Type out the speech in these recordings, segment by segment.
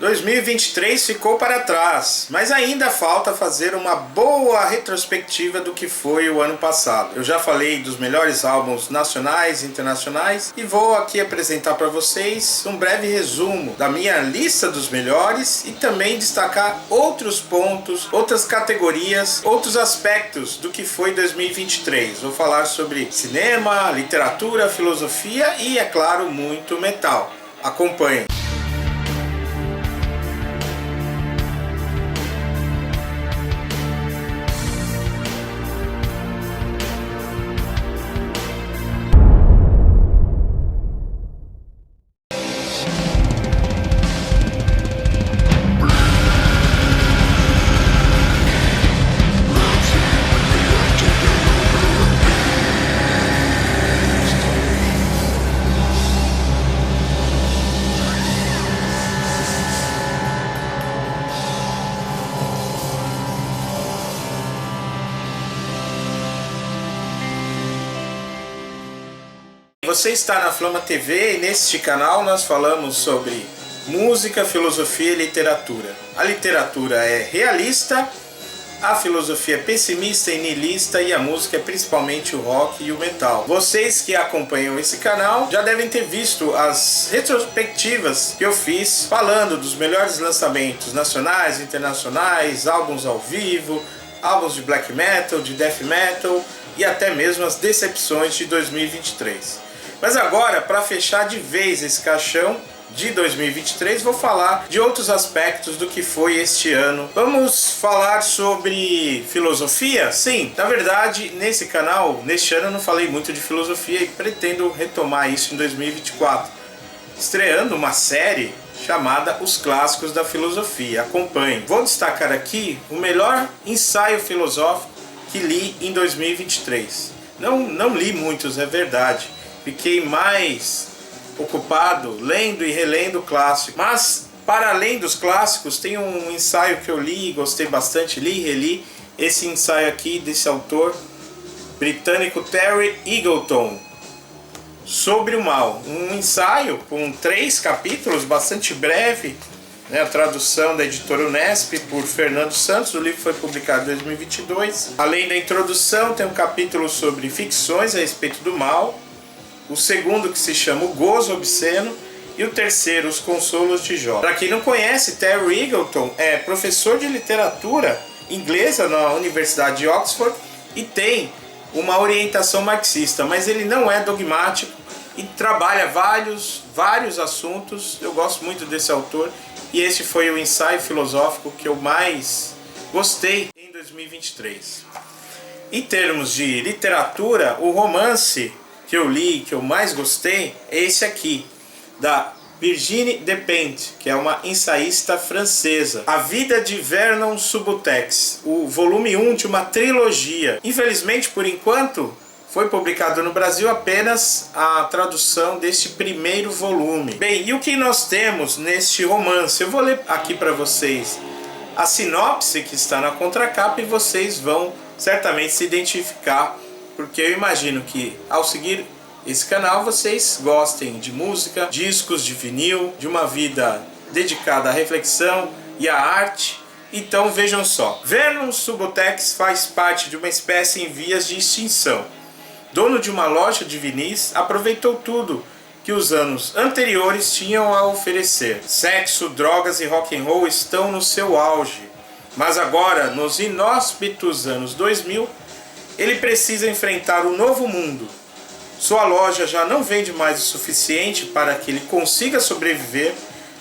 2023 ficou para trás, mas ainda falta fazer uma boa retrospectiva do que foi o ano passado. Eu já falei dos melhores álbuns nacionais e internacionais e vou aqui apresentar para vocês um breve resumo da minha lista dos melhores e também destacar outros pontos, outras categorias, outros aspectos do que foi 2023. Vou falar sobre cinema, literatura, filosofia e, é claro, muito metal. Acompanhe! Você está na Flama TV e neste canal nós falamos sobre música, filosofia e literatura. A literatura é realista, a filosofia é pessimista e niilista e a música é principalmente o rock e o metal. Vocês que acompanham esse canal já devem ter visto as retrospectivas que eu fiz falando dos melhores lançamentos nacionais, internacionais, álbuns ao vivo, álbuns de black metal, de death metal e até mesmo as decepções de 2023. Mas agora, para fechar de vez esse caixão de 2023, vou falar de outros aspectos do que foi este ano. Vamos falar sobre filosofia? Sim, na verdade, nesse canal, neste ano eu não falei muito de filosofia e pretendo retomar isso em 2024, estreando uma série chamada Os Clássicos da Filosofia. Acompanhe. Vou destacar aqui o melhor ensaio filosófico que li em 2023. Não li muitos, é verdade. Fiquei mais ocupado lendo e relendo clássicos. Mas, para além dos clássicos, tem um ensaio que eu li, gostei bastante, li e reli. Esse ensaio aqui, desse autor britânico Terry Eagleton, sobre o mal. Um ensaio com 3 capítulos, bastante breve, né? A tradução da editora Unesp por Fernando Santos. O livro foi publicado em 2022. Além da introdução, tem um capítulo sobre ficções a respeito do mal. O segundo, que se chama O Gozo Obsceno, e o terceiro, Os Consolos de Jó. Para quem não conhece, Terry Eagleton é professor de literatura inglesa na Universidade de Oxford e tem uma orientação marxista, mas ele não é dogmático e trabalha vários assuntos. Eu gosto muito desse autor e esse foi o ensaio filosófico que eu mais gostei em 2023. Em termos de literatura, o romance que eu li, que eu mais gostei, é esse aqui, da Virginie Despentes, que é uma ensaísta francesa. A Vida de Vernon Subutex, o volume 1 de uma trilogia. Infelizmente, por enquanto, foi publicado no Brasil apenas a tradução deste primeiro volume. Bem, e o que nós temos neste romance? Eu vou ler aqui para vocês a sinopse que está na contracapa e vocês vão certamente se identificar, porque eu imagino que ao seguir esse canal vocês gostem de música, discos de vinil, de uma vida dedicada à reflexão e à arte. Então vejam só. Vernon Subutex faz parte de uma espécie em vias de extinção. Dono de uma loja de vinis, aproveitou tudo que os anos anteriores tinham a oferecer. Sexo, drogas e rock and roll estão no seu auge. Mas agora, nos inóspitos anos 2000, ele precisa enfrentar o novo mundo. Sua loja já não vende mais o suficiente para que ele consiga sobreviver.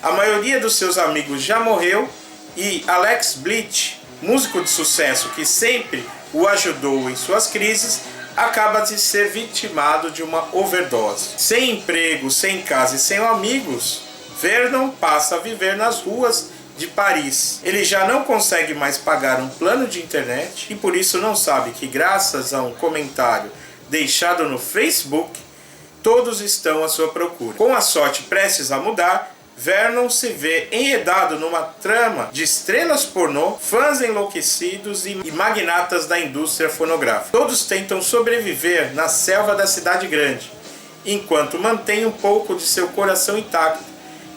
A maioria dos seus amigos já morreu e Alex Bleach, músico de sucesso que sempre o ajudou em suas crises, acaba de ser vitimado de uma overdose. Sem emprego, sem casa e sem amigos, Vernon passa a viver nas ruas de Paris. Ele já não consegue mais pagar um plano de internet e por isso não sabe que, graças a um comentário deixado no Facebook, todos estão à sua procura. Com a sorte prestes a mudar, Vernon se vê enredado numa trama de estrelas pornô, fãs enlouquecidos e magnatas da indústria fonográfica. Todos tentam sobreviver na selva da cidade grande, enquanto mantêm um pouco de seu coração intacto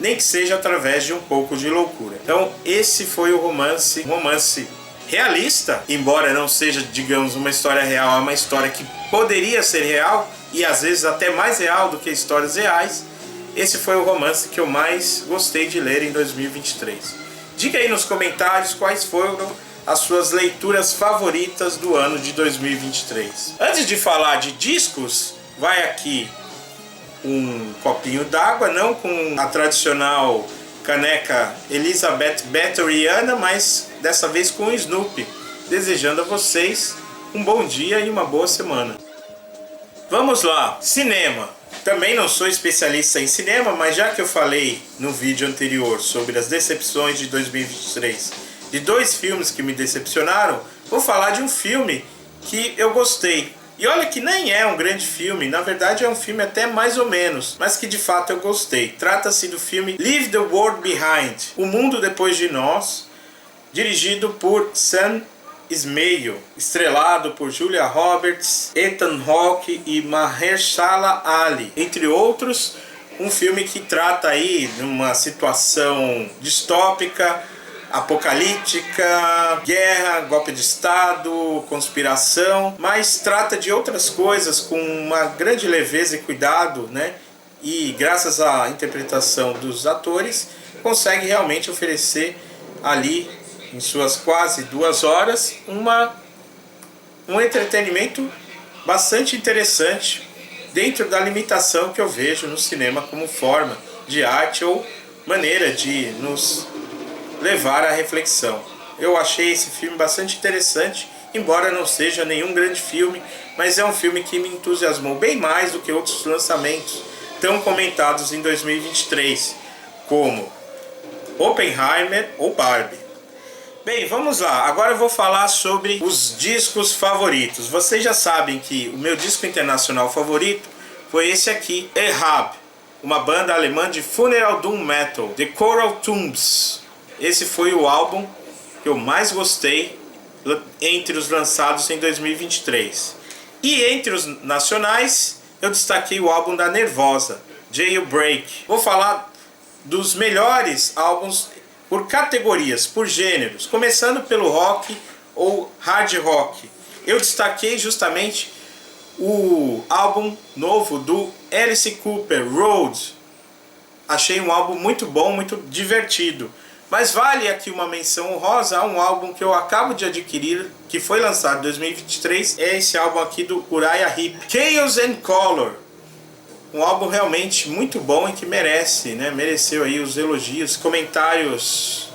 nem que seja através de um pouco de loucura. Então esse foi o romance realista, embora não seja, digamos, uma história real, é uma história que poderia ser real e às vezes até mais real do que histórias reais. Esse foi o romance que eu mais gostei de ler em 2023. Diga aí nos comentários quais foram as suas leituras favoritas do ano de 2023. Antes de falar de discos, vai aqui um copinho d'água, não com a tradicional caneca Elizabeth Bathoryana, mas dessa vez com o Snoopy, desejando a vocês um bom dia e uma boa semana. Vamos lá, cinema. Também não sou especialista em cinema, mas já que eu falei no vídeo anterior sobre as decepções de 2023, de 2 filmes que me decepcionaram, vou falar de um filme que eu gostei. E olha que nem é um grande filme, na verdade é um filme até mais ou menos, mas que de fato eu gostei. Trata-se do filme Leave the World Behind, O Mundo Depois de Nós, dirigido por Sam Esmail, estrelado por Julia Roberts, Ethan Hawke e Mahershala Ali, entre outros. Um filme que trata aí de uma situação distópica, apocalíptica, guerra, golpe de estado, conspiração, mas trata de outras coisas com uma grande leveza e cuidado, né? E graças à interpretação dos atores, consegue realmente oferecer ali, em suas quase 2 horas, um entretenimento bastante interessante dentro da limitação que eu vejo no cinema como forma de arte ou maneira de nos levar à reflexão. Eu achei esse filme bastante interessante, embora não seja nenhum grande filme, mas é um filme que me entusiasmou bem mais do que outros lançamentos tão comentados em 2023, como Oppenheimer ou Barbie. Bem, vamos lá. Agora eu vou falar sobre os discos favoritos. Vocês já sabem que o meu disco internacional favorito foi esse aqui, Erhab, uma banda alemã de Funeral Doom Metal, The Coral Tombs. Esse foi o álbum que eu mais gostei entre os lançados em 2023. E entre os nacionais, eu destaquei o álbum da Nervosa, Jailbreak. Vou falar dos melhores álbuns por categorias, por gêneros, começando pelo rock ou hard rock. Eu destaquei justamente o álbum novo do Alice Cooper, Road. Achei um álbum muito bom, muito divertido. Mas vale aqui uma menção honrosa a um álbum que eu acabo de adquirir, que foi lançado em 2023, é esse álbum aqui do Uriah Heep, Chaos and Color. Um álbum realmente muito bom e que merece, né? Mereceu aí os elogios, comentários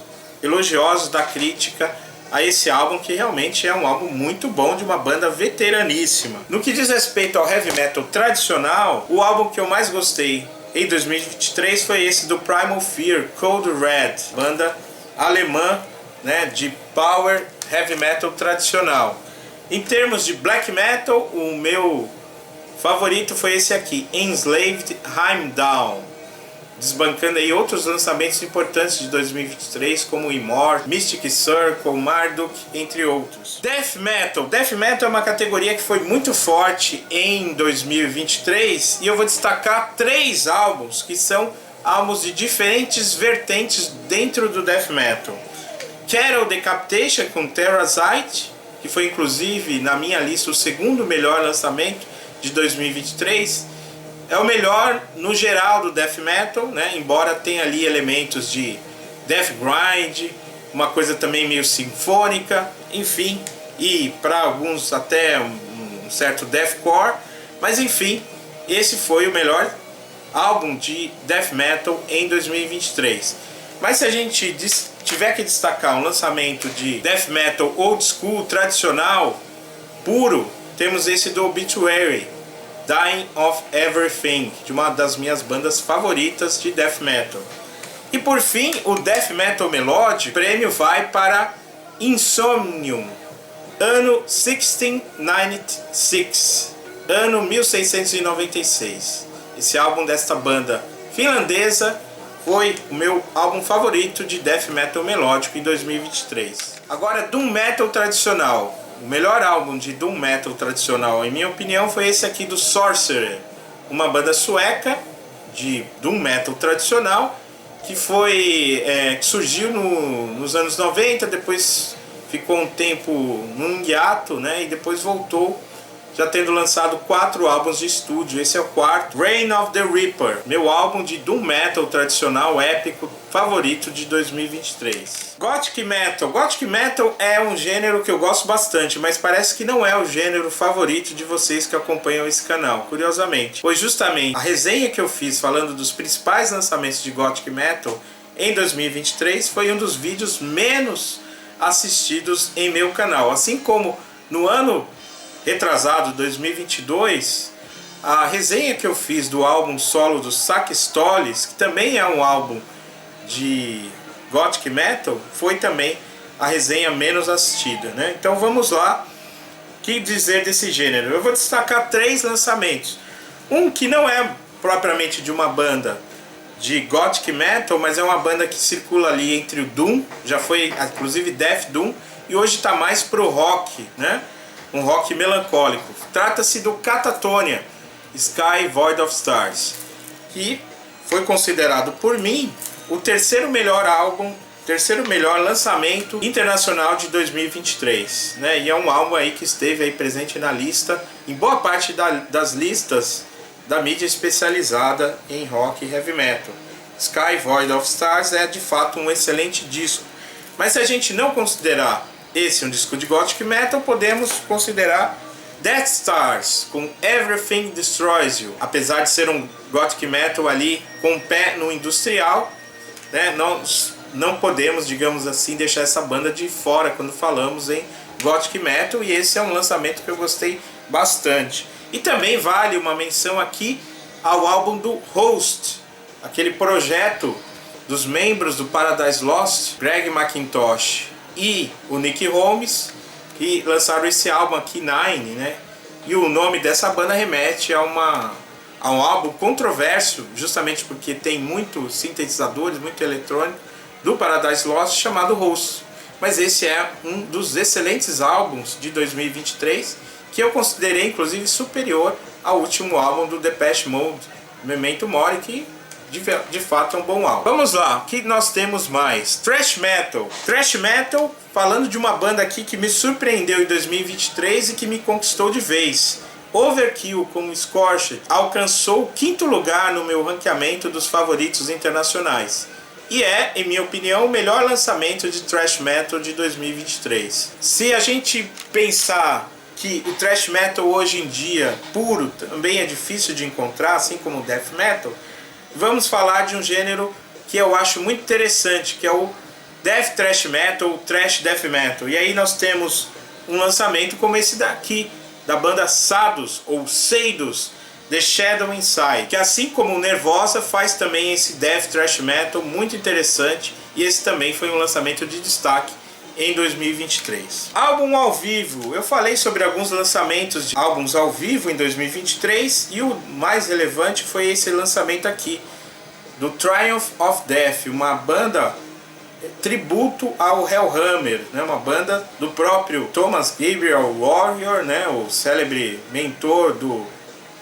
elogiosos da crítica a esse álbum, que realmente é um álbum muito bom de uma banda veteraníssima. No que diz respeito ao heavy metal tradicional, o álbum que eu mais gostei em 2023 foi esse do Primal Fear, Code Red, banda alemã, né, de power heavy metal tradicional. Em termos de black metal, o meu favorito foi esse aqui, Enslaved Heimdall, desbancando aí outros lançamentos importantes de 2023, como Immortal, Mystic Circle, Marduk, entre outros. Death Metal. Death Metal é uma categoria que foi muito forte em 2023 e eu vou destacar 3 álbuns que são álbuns de diferentes vertentes dentro do Death Metal. Cattle Decapitation com Terrazite, que foi inclusive na minha lista o segundo melhor lançamento de 2023. É o melhor no geral do Death Metal, né? Embora tenha ali elementos de Death Grind, uma coisa também meio sinfônica, enfim, e para alguns até um certo Deathcore, mas enfim, esse foi o melhor álbum de Death Metal em 2023. Mas se a gente tiver que destacar um lançamento de Death Metal old school, tradicional, puro, temos esse do Obituary, Dying of Everything, de uma das minhas bandas favoritas de Death Metal. E por fim, o Death Metal melódico, o prêmio vai para Insomnium, ano 1696, ano 1696. Esse álbum desta banda finlandesa foi o meu álbum favorito de Death Metal melódico em 2023. Agora, Doom Metal tradicional. O melhor álbum de Doom Metal tradicional, em minha opinião, foi esse aqui do Sorcerer, uma banda sueca de Doom Metal tradicional, que surgiu nos anos 90, depois ficou um tempo num hiato, né, e depois voltou, já tendo lançado 4 álbuns de estúdio. Esse é o quarto, Reign of the Reaper, meu álbum de doom metal tradicional épico favorito de 2023. Gothic Metal. Gothic Metal é um gênero que eu gosto bastante, mas parece que não é o gênero favorito de vocês que acompanham esse canal, curiosamente. Pois justamente a resenha que eu fiz falando dos principais lançamentos de Gothic Metal em 2023 foi um dos vídeos menos assistidos em meu canal. Assim como no ano retrasado, 2022, a resenha que eu fiz do álbum solo do Sakis Stolis, que também é um álbum de Gothic Metal, foi também a resenha menos assistida, né? Então vamos lá, o que dizer desse gênero? Eu vou destacar 3 lançamentos. Um que não é propriamente de uma banda de Gothic Metal, mas é uma banda que circula ali entre o Doom, já foi inclusive Death Doom, e hoje está mais pro rock, né? Um rock melancólico. Trata-se do Katatonia, Sky Void of Stars, que foi considerado por mim o terceiro melhor álbum, terceiro melhor lançamento internacional de 2023, né? E é um álbum aí que esteve aí presente na lista, em boa parte das listas da mídia especializada em rock e heavy metal. Sky Void of Stars é de fato um excelente disco, mas se a gente não considerar esse um disco de Gothic Metal, podemos considerar Death Stars com Everything Destroys You. Apesar de ser um Gothic Metal ali com o pé no industrial, né, nós não podemos, digamos assim, deixar essa banda de fora quando falamos em Gothic Metal, e esse é um lançamento que eu gostei bastante. E também vale uma menção aqui ao álbum do Host, aquele projeto dos membros do Paradise Lost, Greg McIntosh e o Nick Holmes, que lançaram esse álbum aqui, Nine, né? E o nome dessa banda remete a um álbum controverso, justamente porque tem muitos sintetizadores, muito eletrônico, do Paradise Lost, chamado Host. Mas esse é um dos excelentes álbuns de 2023, que eu considerei inclusive superior ao último álbum do Depeche Mode, Memento Mori, que de fato é um bom álbum. Vamos lá, o que nós temos mais? Thrash Metal. Thrash Metal, falando de uma banda aqui que me surpreendeu em 2023 e que me conquistou de vez. Overkill com Scorched alcançou o 5º lugar no meu ranqueamento dos favoritos internacionais. E é, em minha opinião, o melhor lançamento de Thrash Metal de 2023. Se a gente pensar que o Thrash Metal hoje em dia, puro, também é difícil de encontrar, assim como o Death Metal, vamos falar de um gênero que eu acho muito interessante, que é o Death Thrash Metal, Thrash Death Metal. E aí nós temos um lançamento como esse daqui, da banda Sadus, ou Seidos, The Shadow Inside, que assim como o Nervosa faz também esse Death Thrash Metal muito interessante, e esse também foi um lançamento de destaque em 2023. Álbum ao vivo. Eu falei sobre alguns lançamentos de álbuns ao vivo em 2023 e o mais relevante foi esse lançamento aqui do Triumph of Death, uma banda tributo ao Hellhammer, né? Uma banda do próprio Thomas Gabriel Warrior, né? O célebre mentor do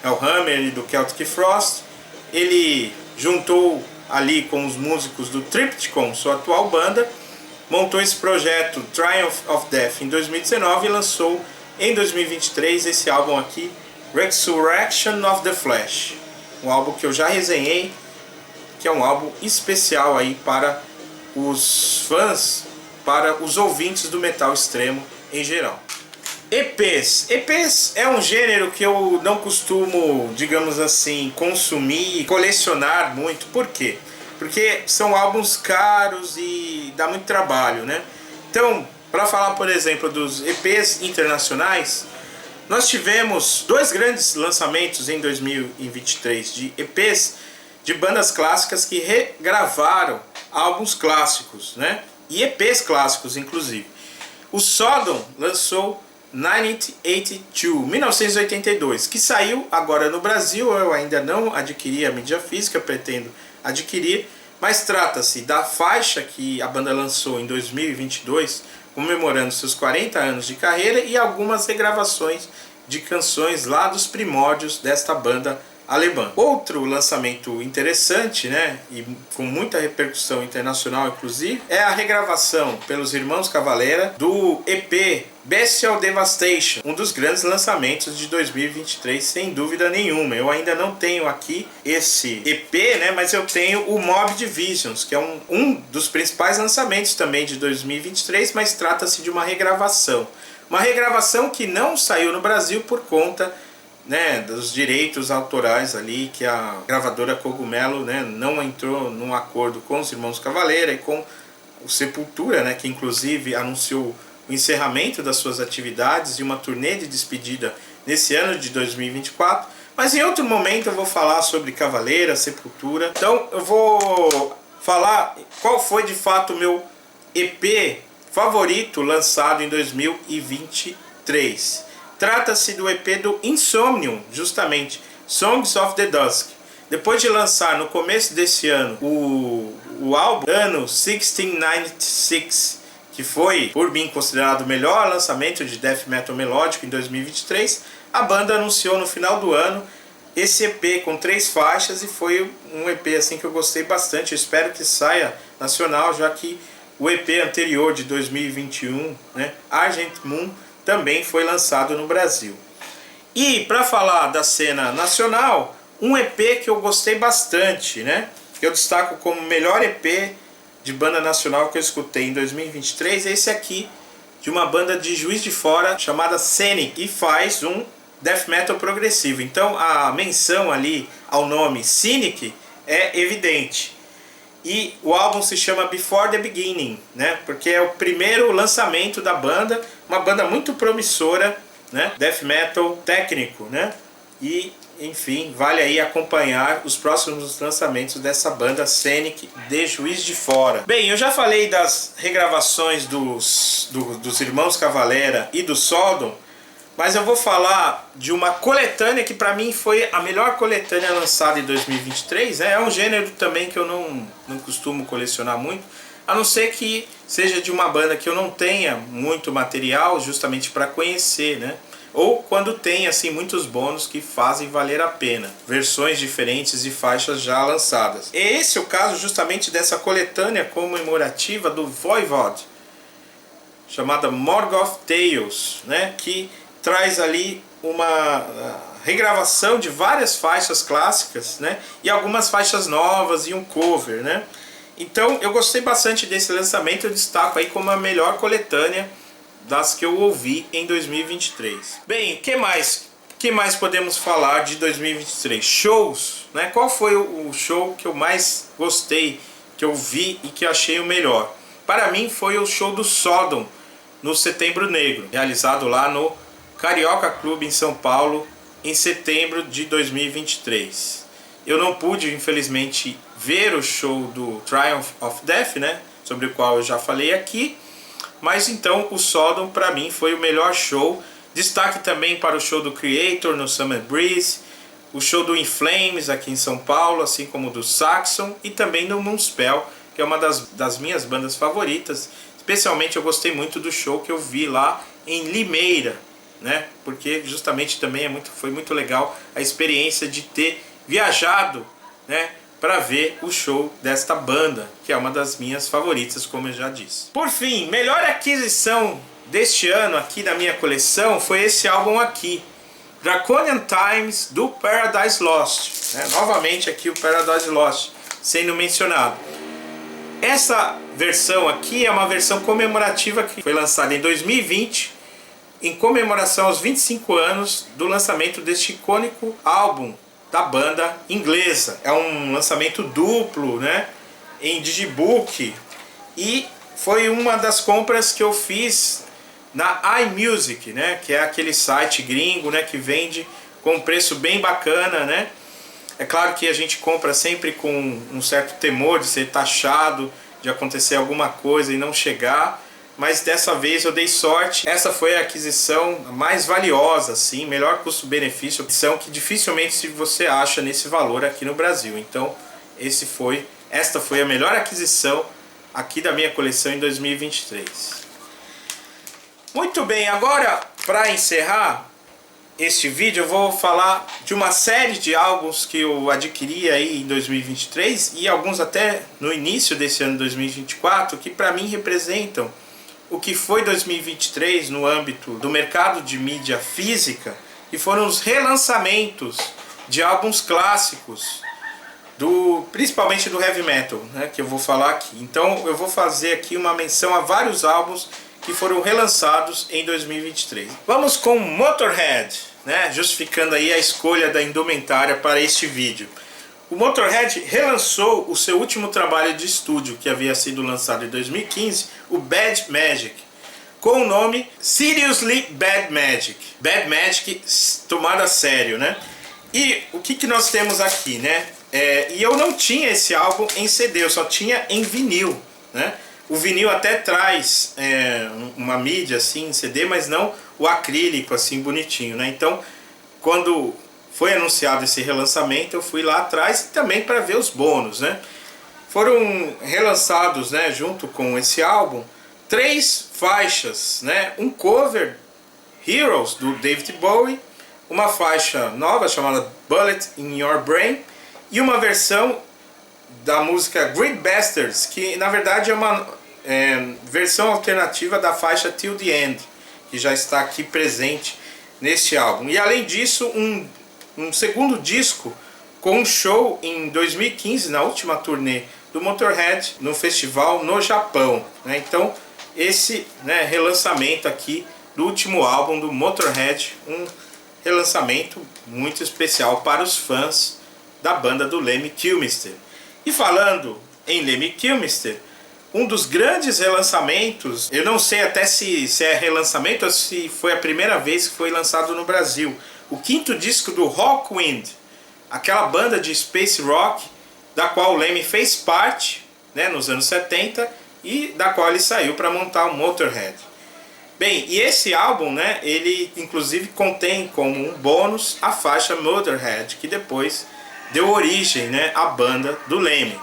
Hellhammer e do Celtic Frost. Ele juntou ali com os músicos do Triptykon, sua atual banda, montou esse projeto Triumph of Death em 2019 e lançou em 2023 esse álbum aqui, Resurrection of the Flesh, um álbum que eu já resenhei, que é um álbum especial aí para os fãs, para os ouvintes do metal extremo em geral. EPs. EPs é um gênero que eu não costumo, digamos assim, consumir, colecionar muito. Por quê? Porque são álbuns caros e dá muito trabalho, né? Então, para falar, por exemplo, dos EPs internacionais, nós tivemos 2 grandes lançamentos em 2023 de EPs de bandas clássicas que regravaram álbuns clássicos, né? E EPs clássicos, inclusive. O Sodom lançou 1982, que saiu agora no Brasil. Eu ainda não adquiri a mídia física, pretendo adquirir, mas trata-se da faixa que a banda lançou em 2022, comemorando seus 40 anos de carreira, e algumas regravações de canções lá dos primórdios desta banda alemã. Outro lançamento interessante, né, e com muita repercussão internacional inclusive, é a regravação pelos Irmãos Cavalera do EP Bestial Devastation, um dos grandes lançamentos de 2023, sem dúvida nenhuma. Eu ainda não tenho aqui esse EP, né, mas eu tenho o Mob Divisions, que é um dos principais lançamentos também de 2023, mas trata-se de uma regravação. Uma regravação que não saiu no Brasil por conta, né, dos direitos autorais ali, que a gravadora Cogumelo, né, não entrou num acordo com os Irmãos Cavalera e com o Sepultura, né, que inclusive anunciou o encerramento das suas atividades e uma turnê de despedida nesse ano de 2024. Mas em outro momento eu vou falar sobre Cavaleira, Sepultura. Então eu vou falar qual foi de fato o meu EP favorito lançado em 2023. Trata-se do EP do Insomnium, justamente, Songs of the Dusk. Depois de lançar no começo desse ano o álbum ano 1696, que foi por mim considerado o melhor lançamento de death metal melódico em 2023, a banda anunciou no final do ano esse EP com 3 faixas e foi um EP assim que eu gostei bastante. Eu espero que saia nacional, já que o EP anterior de 2021, né, Argent Moon, também foi lançado no Brasil. E para falar da cena nacional, um EP que eu gostei bastante, né, que eu destaco como o melhor EP de banda nacional que eu escutei em 2023, é esse aqui, de uma banda de Juiz de Fora chamada Scenic, e faz um death metal progressivo. Então a menção ali ao nome Cynic é evidente. E o álbum se chama Before the Beginning, né? Porque é o primeiro lançamento da banda, uma banda muito promissora, né? Death metal técnico, né? E, enfim, vale aí acompanhar os próximos lançamentos dessa banda Scenic de Juiz de Fora. Bem, eu já falei das regravações dos Irmãos Cavalera e do Sodom, mas eu vou falar de uma coletânea que para mim foi a melhor coletânea lançada em 2023. É um gênero também que eu não costumo colecionar muito, a não ser que seja de uma banda que eu não tenha muito material justamente para conhecer, né? Ou quando tem assim muitos bônus que fazem valer a pena, versões diferentes e faixas já lançadas. E esse é o caso justamente dessa coletânea comemorativa do Voivod, chamada Morgoth Tales, né? Que traz ali uma regravação de várias faixas clássicas, né, e algumas faixas novas e um cover, né. Então eu gostei bastante desse lançamento, eu destaco aí como a melhor coletânea das que eu ouvi em 2023. Bem, que mais podemos falar de 2023? Shows, né? Qual foi o show que eu mais gostei, que eu vi e que achei o melhor? Para mim foi o show do Sodom no Setembro Negro, realizado lá no Carioca Clube em São Paulo em setembro de 2023. Eu não pude, infelizmente, ver o show do Triumph of Death, né, sobre o qual eu já falei aqui, mas então o Sodom para mim foi o melhor show. Destaque também para o show do Creator no Summer Breeze, o show do In Flames aqui em São Paulo, assim como do Saxon, e também do Moonspell, que é uma das minhas bandas favoritas. Especialmente eu gostei muito do show que eu vi lá em Limeira, né? Porque justamente também foi muito legal a experiência de ter viajado, né, para ver o show desta banda, que é uma das minhas favoritas, como eu já disse. Por fim, melhor aquisição deste ano aqui da minha coleção foi esse álbum aqui, Draconian Times, do Paradise Lost, né? Novamente aqui o Paradise Lost sendo mencionado. Essa versão aqui é uma versão comemorativa que foi lançada em 2020, em comemoração aos 25 anos do lançamento deste icônico álbum da banda inglesa. É um lançamento duplo, né, em digibook, e foi uma das compras que eu fiz na iMusic, né, que é aquele site gringo, né, que vende com um preço bem bacana, né. É claro que a gente compra sempre com um certo temor de ser taxado, de acontecer alguma coisa e não chegar, mas dessa vez eu dei sorte. Essa foi a aquisição mais valiosa, assim, melhor custo-benefício, opção que dificilmente você acha nesse valor aqui no Brasil. Então esta foi a melhor aquisição aqui da minha coleção em 2023. Muito bem, agora para encerrar, este vídeo eu vou falar de uma série de álbuns que eu adquiri aí em 2023 e alguns até no início desse ano 2024, que para mim representam o que foi 2023 no âmbito do mercado de mídia física, e foram os relançamentos de álbuns clássicos, principalmente do heavy metal, né, que eu vou falar aqui. Então eu vou fazer aqui uma menção a vários álbuns que foram relançados em 2023. Vamos com Motorhead, né, justificando aí a escolha da indumentária para este vídeo. O Motorhead relançou o seu último trabalho de estúdio, que havia sido lançado em 2015, o Bad Magic, com o nome Seriously Bad Magic. Bad Magic tomado a sério, né? E o que nós temos aqui, né? E eu não tinha esse álbum em CD, eu só tinha em vinil, né? O vinil até traz uma mídia assim em CD, mas não o acrílico assim bonitinho, né? Então, quando foi anunciado esse relançamento, eu fui lá atrás também para ver os bônus, né? Foram relançados, né, junto com esse álbum, 3 faixas, né? Um cover, Heroes, do David Bowie, uma faixa nova chamada Bullet in Your Brain e uma versão da música Great Bastards, que na verdade é uma versão alternativa da faixa Till the End, que já está aqui presente neste álbum. E além disso, um segundo disco com um show em 2015, na última turnê do Motorhead, no festival no Japão, né? Então esse, né, relançamento aqui do último álbum do Motorhead, um relançamento muito especial para os fãs da banda do Lemmy Kilmister. E falando em Lemmy Kilmister, um dos grandes relançamentos, eu não sei até se é relançamento ou se foi a primeira vez que foi lançado no Brasil, o 5º disco do Hawkwind, aquela banda de space rock da qual o Lemmy fez parte, né, nos anos 70, e da qual ele saiu para montar o Motorhead. Bem, e esse álbum, né, ele inclusive contém como um bônus a faixa Motorhead, que depois deu origem, né, à banda do Lemmy.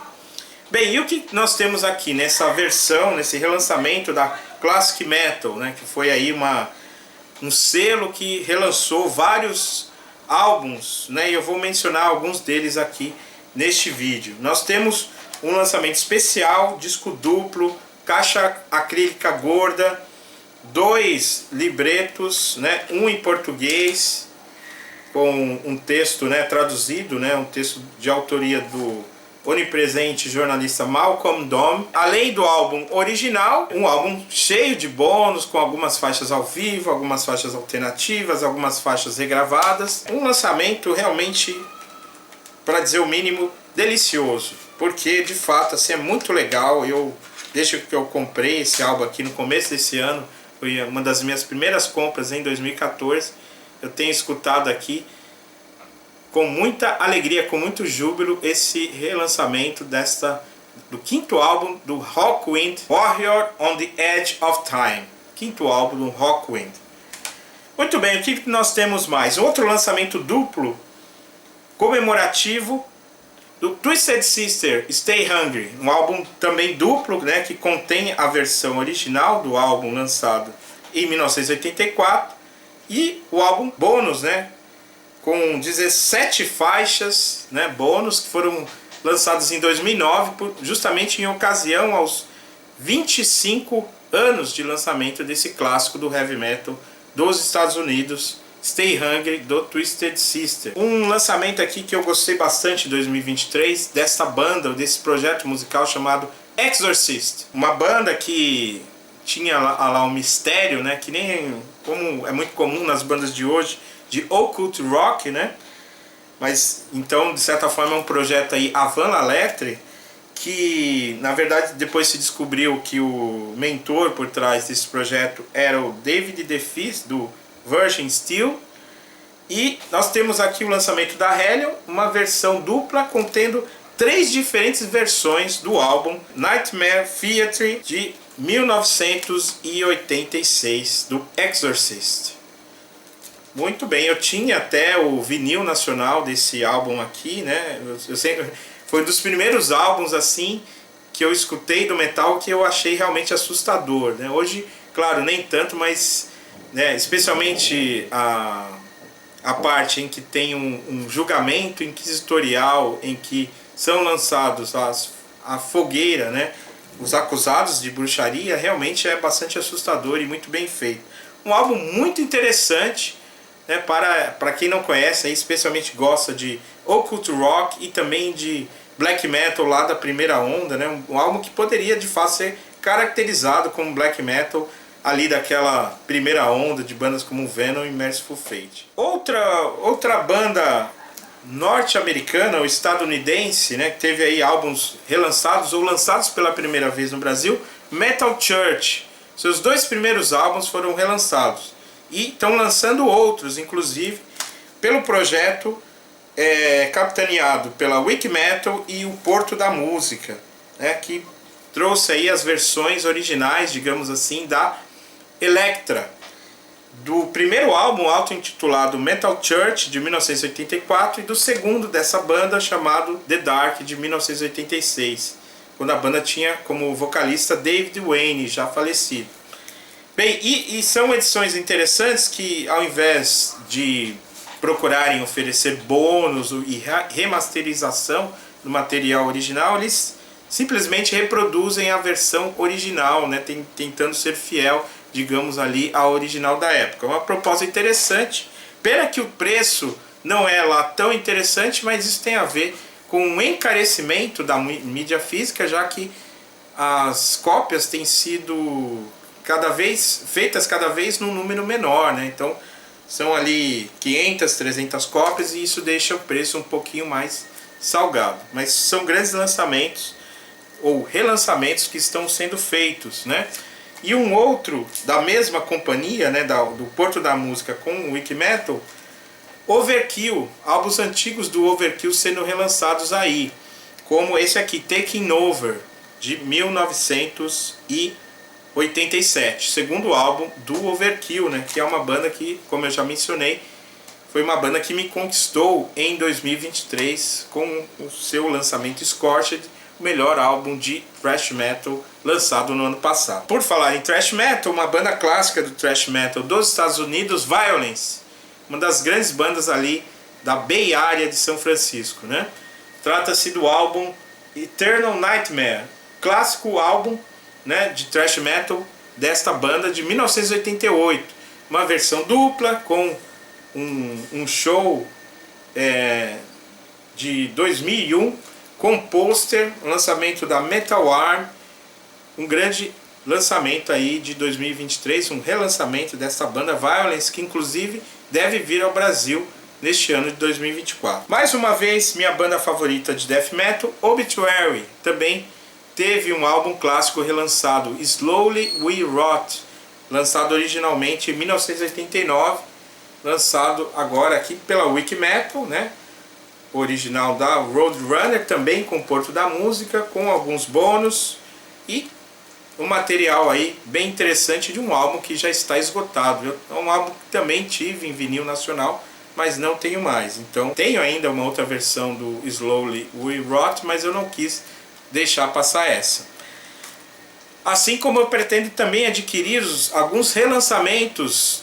Bem, e o que nós temos aqui nessa versão, nesse relançamento da Classic Metal, né, que foi aí um selo que relançou vários álbuns, né, e eu vou mencionar alguns deles aqui neste vídeo. Nós temos um lançamento especial, disco duplo, caixa acrílica gorda, 2 libretos, né, um em português com um texto, né, traduzido, né, um texto de autoria do onipresente jornalista Malcolm Dome, além do álbum original, um álbum cheio de bônus, com algumas faixas ao vivo, algumas faixas alternativas, algumas faixas regravadas. Um lançamento realmente, para dizer o mínimo, delicioso, porque de fato assim, é muito legal. Desde que eu comprei esse álbum aqui no começo desse ano, foi uma das minhas primeiras compras em 2014, eu tenho escutado aqui com muita alegria, com muito júbilo, esse relançamento do 5º álbum do Hawkwind, Warrior on the Edge of Time. 5º álbum do Hawkwind. Muito bem, o que nós temos mais? Outro lançamento duplo, comemorativo, do Twisted Sister, Stay Hungry. Um álbum também duplo, né, que contém a versão original do álbum lançado em 1984 e o álbum bônus, né, com 17 faixas, né, bônus, que foram lançados em 2009, justamente em ocasião aos 25 anos de lançamento desse clássico do heavy metal dos Estados Unidos, Stay Hungry, do Twisted Sister. Um lançamento aqui que eu gostei bastante em 2023, dessa banda, desse projeto musical chamado Exorcist. Uma banda que tinha lá um mistério, né, que nem como é muito comum nas bandas de hoje, de occult rock, né? Mas então, de certa forma, é um projeto aí avant la lettre, que na verdade depois se descobriu que o mentor por trás desse projeto era o David DeFees, do Virgin Steel. E nós temos aqui o lançamento da Hellion, uma versão dupla contendo 3 diferentes versões do álbum Nightmare Theatre de 1986 do Exorcist. Muito bem, eu tinha até o vinil nacional desse álbum aqui, né? Foi um dos primeiros álbuns assim que eu escutei do metal que eu achei realmente assustador, né? Hoje, claro, nem tanto, mas, né, especialmente a parte em que tem um julgamento inquisitorial, em que são lançados a fogueira, né, os acusados de bruxaria, realmente é bastante assustador e muito bem feito. Um álbum muito interessante, né, para quem não conhece, aí, especialmente gosta de occult rock e também de black metal lá da primeira onda, né, um álbum que poderia de fato ser caracterizado como black metal ali daquela primeira onda de bandas como Venom e Merciful Fate. Outra banda norte-americana ou estadunidense, né, que teve aí álbuns relançados ou lançados pela primeira vez no Brasil, Metal Church. Seus 2 primeiros álbuns foram relançados e estão lançando outros, inclusive pelo projeto capitaneado pela Wiki Metal e o Porto da Música, né, que trouxe aí as versões originais, digamos assim, da Elektra, do primeiro álbum auto-intitulado Metal Church, de 1984, e do segundo dessa banda, chamado The Dark, de 1986, quando a banda tinha como vocalista David Wayne, já falecido. Bem, e são edições interessantes que, ao invés de procurarem oferecer bônus e remasterização do material original, eles simplesmente reproduzem a versão original, né, tentando ser fiel, digamos ali, à original da época. Uma proposta interessante. Pena que o preço não é lá tão interessante, mas isso tem a ver com um encarecimento da mídia física, já que as cópias têm sido feitas cada vez num número menor, né? Então são ali 500, 300 cópias e isso deixa o preço um pouquinho mais salgado. Mas são grandes lançamentos ou relançamentos que estão sendo feitos, né? E um outro da mesma companhia, né, do Porto da Música com o Wiki Metal, Overkill, álbuns antigos do Overkill sendo relançados aí, como esse aqui, Taking Over, de 1987, segundo álbum do Overkill, né, que é uma banda que, como eu já mencionei, foi uma banda que me conquistou em 2023 com o seu lançamento Scorched, o melhor álbum de thrash metal lançado no ano passado. Por falar em thrash metal, uma banda clássica do thrash metal dos Estados Unidos, Violence, uma das grandes bandas ali da Bay Area de São Francisco, né? Trata-se do álbum Eternal Nightmare, clássico álbum, né, de thrash metal desta banda de 1988, uma versão dupla com um show de 2001 com pôster, lançamento da Metal Arm, um grande lançamento aí de 2023, um relançamento dessa banda Violence, que inclusive deve vir ao Brasil neste ano de 2024. Mais uma vez, minha banda favorita de death metal, Obituary, também teve um álbum clássico relançado, Slowly We Rot, lançado originalmente em 1989, lançado agora aqui pela Wiki Metal, né? Original da Roadrunner, também com Porto da Música, com alguns bônus e um material aí bem interessante de um álbum que já está esgotado. É um álbum que também tive em vinil nacional, mas não tenho mais. Então tenho ainda uma outra versão do Slowly We Rot, mas eu não quis deixar passar essa. Assim como eu pretendo também adquirir alguns relançamentos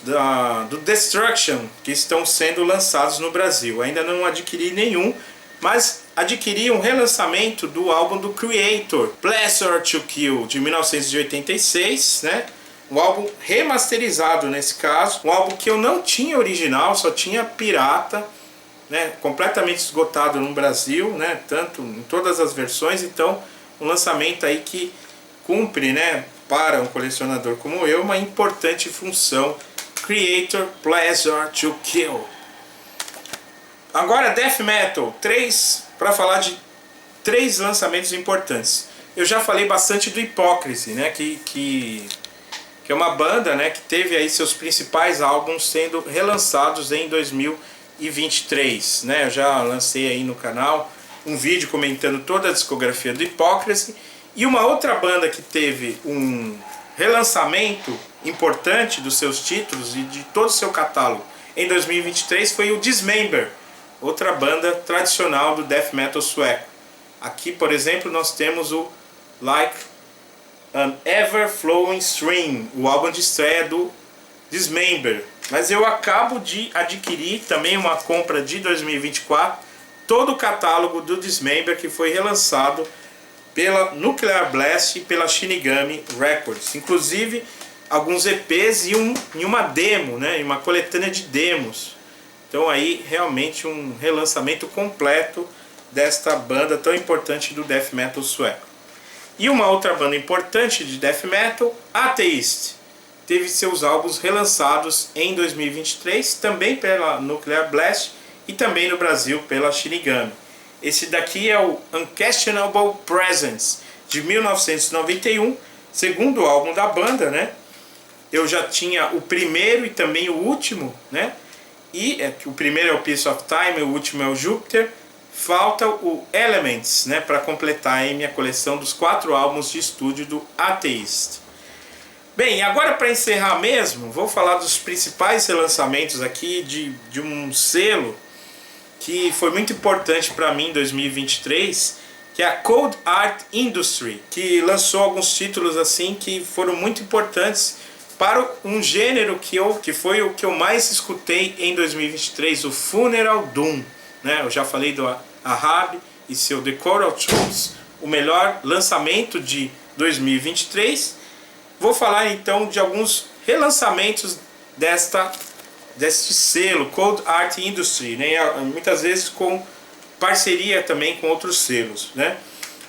do Destruction que estão sendo lançados no Brasil. Ainda não adquiri nenhum, mas adquiri um relançamento do álbum do Creator, Pleasure to Kill, de 1986, né? Um álbum remasterizado nesse caso, um álbum que eu não tinha original, só tinha pirata, né? Completamente esgotado no Brasil, né? Tanto em todas as versões. Então um lançamento aí que cumpre, né, para um colecionador como eu, uma importante função. Creator, Pleasure to Kill. Agora Death Metal, para falar de 3 lançamentos importantes. Eu já falei bastante do Hypocrisy, né, que é uma banda, né, que teve aí seus principais álbuns sendo relançados em 2023, né? Eu já lancei aí no canal um vídeo comentando toda a discografia do Hypocrisy. E uma outra banda que teve um relançamento importante dos seus títulos e de todo o seu catálogo em 2023 foi o Dismember, outra banda tradicional do death metal sueco. Aqui, por exemplo, nós temos o Like an Ever Flowing Stream, o álbum de estreia do Dismember, mas eu acabo de adquirir também uma compra de 2024, todo o catálogo do Dismember, que foi relançado pela Nuclear Blast e pela Shinigami Records, inclusive alguns EPs e uma demo, né, uma coletânea de demos. Então aí realmente um relançamento completo desta banda tão importante do death metal sueco. E uma outra banda importante de death metal, Atheist, teve seus álbuns relançados em 2023, também pela Nuclear Blast e também no Brasil pela Shinigami. Esse daqui é o Unquestionable Presence, de 1991, segundo álbum da banda, né? Eu já tinha o primeiro e também o último, né? E o primeiro é o Piece of Time, o último é o Jupiter. Falta o Elements, né, para completar aí minha coleção dos 4 álbuns de estúdio do Atheist. Bem, agora para encerrar mesmo, vou falar dos principais relançamentos aqui de um selo que foi muito importante para mim em 2023, que é a Cold Art Industry, que lançou alguns títulos assim que foram muito importantes para um gênero que foi o que eu mais escutei em 2023, o Funeral Doom, né? Eu já falei do Ahab e seu The Coral Truths, o melhor lançamento de 2023. Vou falar então de alguns relançamentos deste selo, Cold Art Industry, né? Muitas vezes com parceria também com outros selos, né?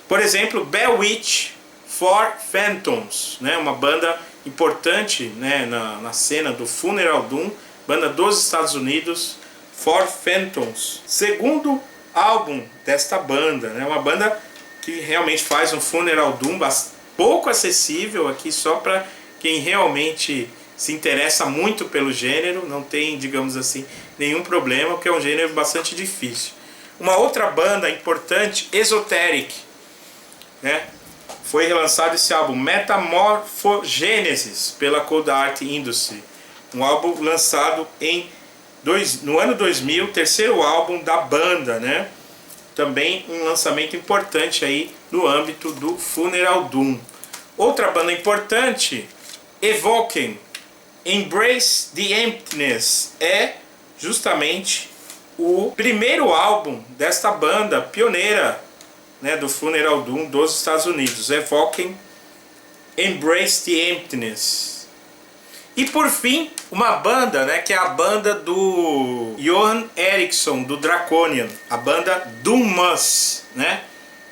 Por exemplo, Bell Witch for Phantoms, né? Uma banda importante, né, na cena do Funeral Doom, banda dos Estados Unidos, For Phantoms, segundo álbum desta banda, né? Uma banda que realmente faz um Funeral Doom pouco acessível aqui, só para quem realmente se interessa muito pelo gênero, não tem, digamos assim, nenhum problema, porque é um gênero bastante difícil. Uma outra banda importante, Esoteric, né? Foi relançado esse álbum, Metamorphogenesis, pela Cold Art Industry, um álbum lançado no ano 2000, terceiro álbum da banda, né? Também um lançamento importante aí no âmbito do Funeral Doom. Outra banda importante, Evoking, Embrace the Emptiness, é justamente o primeiro álbum desta banda pioneira, né, do Funeral Doom dos Estados Unidos, Evoking, Embrace the Emptiness. E por fim, uma banda, né, que é a banda do Johan Eriksson, do Draconian, a banda Doommus, né?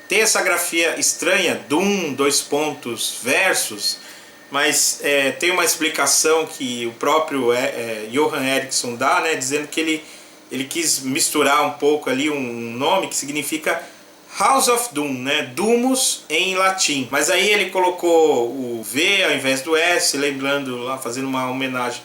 Tem essa grafia estranha, Doom, versos, mas tem uma explicação que o próprio Johan Eriksson dá, né, dizendo que ele quis misturar um pouco ali um nome que significa House of Doom, né? Doomos em latim. Mas aí ele colocou o V ao invés do S, lembrando lá, fazendo uma homenagem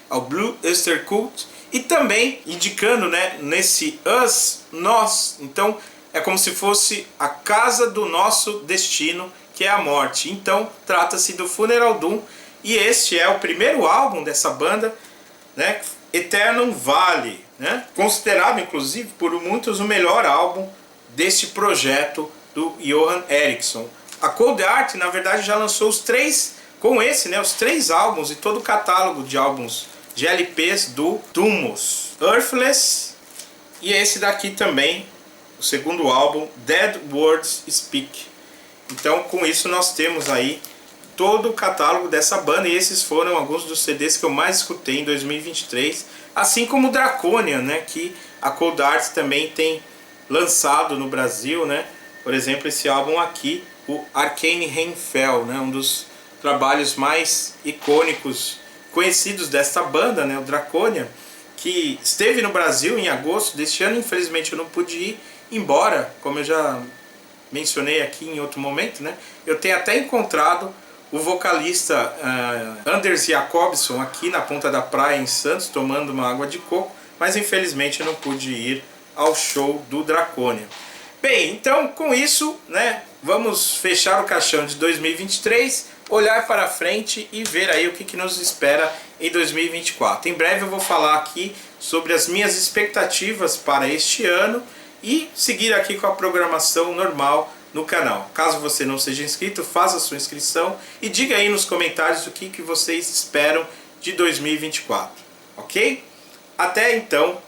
ao Blue Easter Cult. E também indicando, né, nesse us, nós. Então é como se fosse a casa do nosso destino, que é a morte. Então trata-se do Funeral Doom. E este é o primeiro álbum dessa banda, né? Eternal Valley, né? Considerado inclusive por muitos o melhor álbum deste projeto do Johan Eriksson. A Cold Art, na verdade, já lançou os 3 álbuns e todo o catálogo de álbuns de LPs do Doommus, Earthless, e esse daqui também, o segundo álbum, Dead Words Speak. Então, com isso nós temos aí todo o catálogo dessa banda, e esses foram alguns dos CDs que eu mais escutei em 2023, assim como o Draconian, né, que a Cold Art também tem lançado no Brasil, né? Por exemplo, esse álbum aqui, o Arcane Rainfell, né? Um dos trabalhos mais icônicos, conhecidos desta banda, né? O Draconian, que esteve no Brasil em agosto deste ano. Infelizmente eu não pude ir, embora, como eu já mencionei aqui em outro momento, né? Eu tenho até encontrado o vocalista Anders Jacobson aqui na Ponta da Praia em Santos, tomando uma água de coco, mas infelizmente eu não pude ir ao show do Draconian. Bem, então com isso, né, vamos fechar o caixão de 2023, olhar para frente e ver aí o que nos espera em 2024. Em breve eu vou falar aqui sobre as minhas expectativas para este ano e seguir aqui com a programação normal no canal. Caso você não seja inscrito, faça a sua inscrição e diga aí nos comentários o que vocês esperam de 2024. ok? Até então,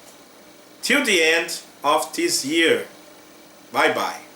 till the end of this year. Bye bye.